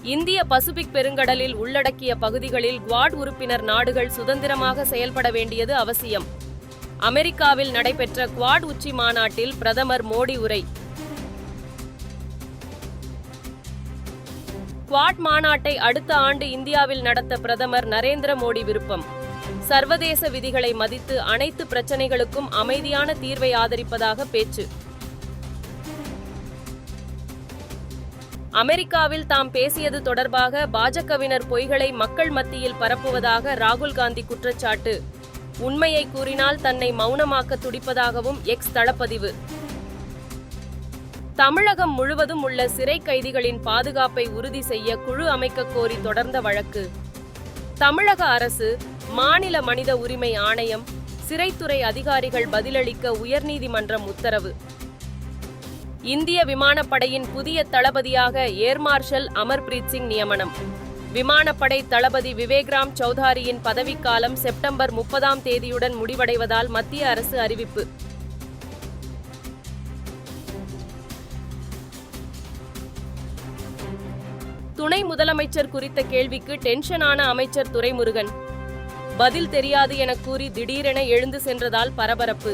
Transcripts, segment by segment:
இந்திய பசிபிக் பெருங்கடலில் உள்ளடக்கிய பகுதிகளில் குவாட் உறுப்பினர் நாடுகள் சுதந்திரமாக செயல்பட வேண்டியது அவசியம். அமெரிக்காவில் நடைபெற்ற குவாட் உச்சி மாநாட்டில் பிரதமர் மோடி உரை. குவாட் மாநாட்டை அடுத்த ஆண்டு இந்தியாவில் நடத்த பிரதமர் நரேந்திர மோடி விருப்பம். சர்வதேச விதிகளை மதித்து அனைத்து பிரச்சினைகளுக்கும் அமைதியான தீர்வை ஆதரிப்பதாக பேச்சு. அமெரிக்காவில் தாம் பேசியது தொடர்பாக பாஜகவினர் பொய்களை மக்கள் மத்தியில் பரப்புவதாக ராகுல் காந்தி குற்றச்சாட்டு. உண்மையை கூறினால் தன்னை மௌனமாக்க துடிப்பதாகவும் எக்ஸ் தளப்பதிவு. தமிழகம் முழுவதும் உள்ள சிறை கைதிகளின் பாதுகாப்பை உறுதி செய்ய குழு அமைக்க கோரி தொடர்ந்த வழக்கு. தமிழக அரசு, மாநில மனித உரிமை ஆணையம், சிறைத்துறை அதிகாரிகள் பதிலளிக்க உயர்நீதிமன்றம் உத்தரவு. இந்திய விமானப்படையின் புதிய தளபதியாக ஏர் மார்ஷல் அமர்பிரீத் சிங் நியமனம். விமானப்படை தளபதி விவேக்ராம் சௌதாரியின் பதவிக்காலம் செப்டம்பர் 30ஆம் தேதியுடன் முடிவடைவதால் மத்திய அரசு அறிவிப்பு. துணை முதலமைச்சர் குறித்த கேள்விக்கு டென்ஷனான அமைச்சர் துரைமுருகன். பதில் தெரியாது என கூறி திடீரென எழுந்து சென்றதால் பரபரப்பு.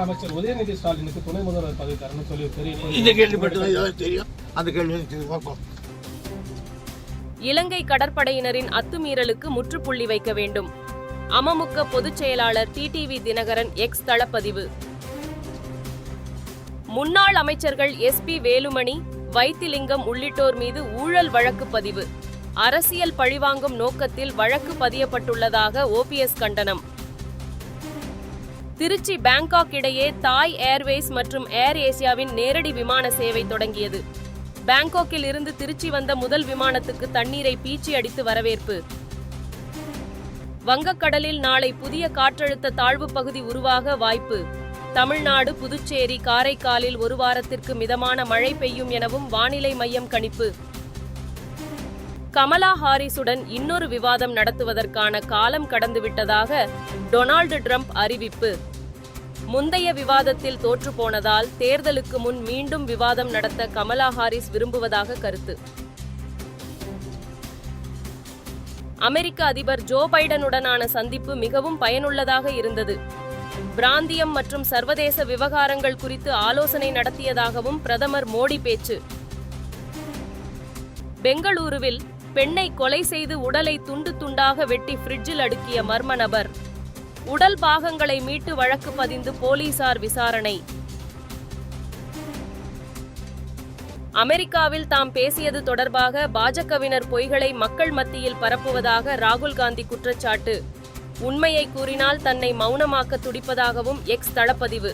அமைச்சர் உதயநிதி ஸ்டாலினுக்கு துணை முதல்வர் பதவி தரணும்னு சொல்லி தெரியும். அந்த கேள்வி இலங்கை கடற்படையினரின் அத்துமீறலுக்கு முற்றுப்புள்ளி வைக்க வேண்டும். அமமுக பொதுச் செயலாளர் டிடிவி தினகரன் எக்ஸ் தளப்பதிவு. முன்னாள் அமைச்சர்கள் SP வேலுமணி, வைத்திலிங்கம் உள்ளிட்டோர் மீது ஊழல் வழக்கு பதிவு. அரசியல் பழிவாங்கும் நோக்கத்தில் வழக்கு பதியப்பட்டுள்ளதாக OPS கண்டனம். திருச்சி பேங்காக் இடையே தாய் ஏர்வேஸ் மற்றும் ஏர் ஏசியாவின் நேரடி விமான சேவை தொடங்கியது. பேங்காக்கில் இருந்து திருச்சி வந்த முதல் விமானத்துக்கு தண்ணீரை பீச்சி அடித்து வரவேற்பு. வங்கக்கடலில் நாளை புதிய காற்றழுத்த தாழ்வு பகுதி உருவாக வாய்ப்பு. தமிழ்நாடு, புதுச்சேரி, காரைக்காலில் ஒரு வாரத்திற்கு மிதமான மழை பெய்யும் எனவும் வானிலை மையம் கணிப்பு. கமலா ஹாரிஸுடன் இன்னொரு விவாதம் நடத்துவதற்கான காலம் கடந்துவிட்டதாக டொனால்டு டிரம்ப் அறிவிப்பு. முந்தைய விவாதத்தில் தோற்றுப்போனதால் தேர்தலுக்கு முன் மீண்டும் விவாதம் நடத்த கமலா ஹாரிஸ் விரும்புவதாக கருத்து. அமெரிக்க அதிபர் ஜோ பைடனுடனான சந்திப்பு மிகவும் பயனுள்ளதாக இருந்தது. பிராந்தியம் மற்றும் சர்வதேச விவகாரங்கள் குறித்து ஆலோசனை நடத்தியதாகவும் பிரதமர் மோடி பேச்சு. பெங்களூருவில் பெண்ணை கொலை செய்து உடலை துண்டு துண்டாக வெட்டி ஃப்ரிட்ஜில் அடுக்கிய மர்ம நபர். உடல் பாகங்களை மீட்டு வழக்கு பதிந்து போலீசார் விசாரணை. அமெரிக்காவில் தாம் பேசியது தொடர்பாக பாஜகவினர் பொய்களை மக்கள் மத்தியில் பரப்புவதாக ராகுல் காந்தி குற்றச்சாட்டு. உண்மையை கூறினால் தன்னை மௌனமாக்க துடிப்பதாகவும் எக்ஸ் தளப்பதிவு.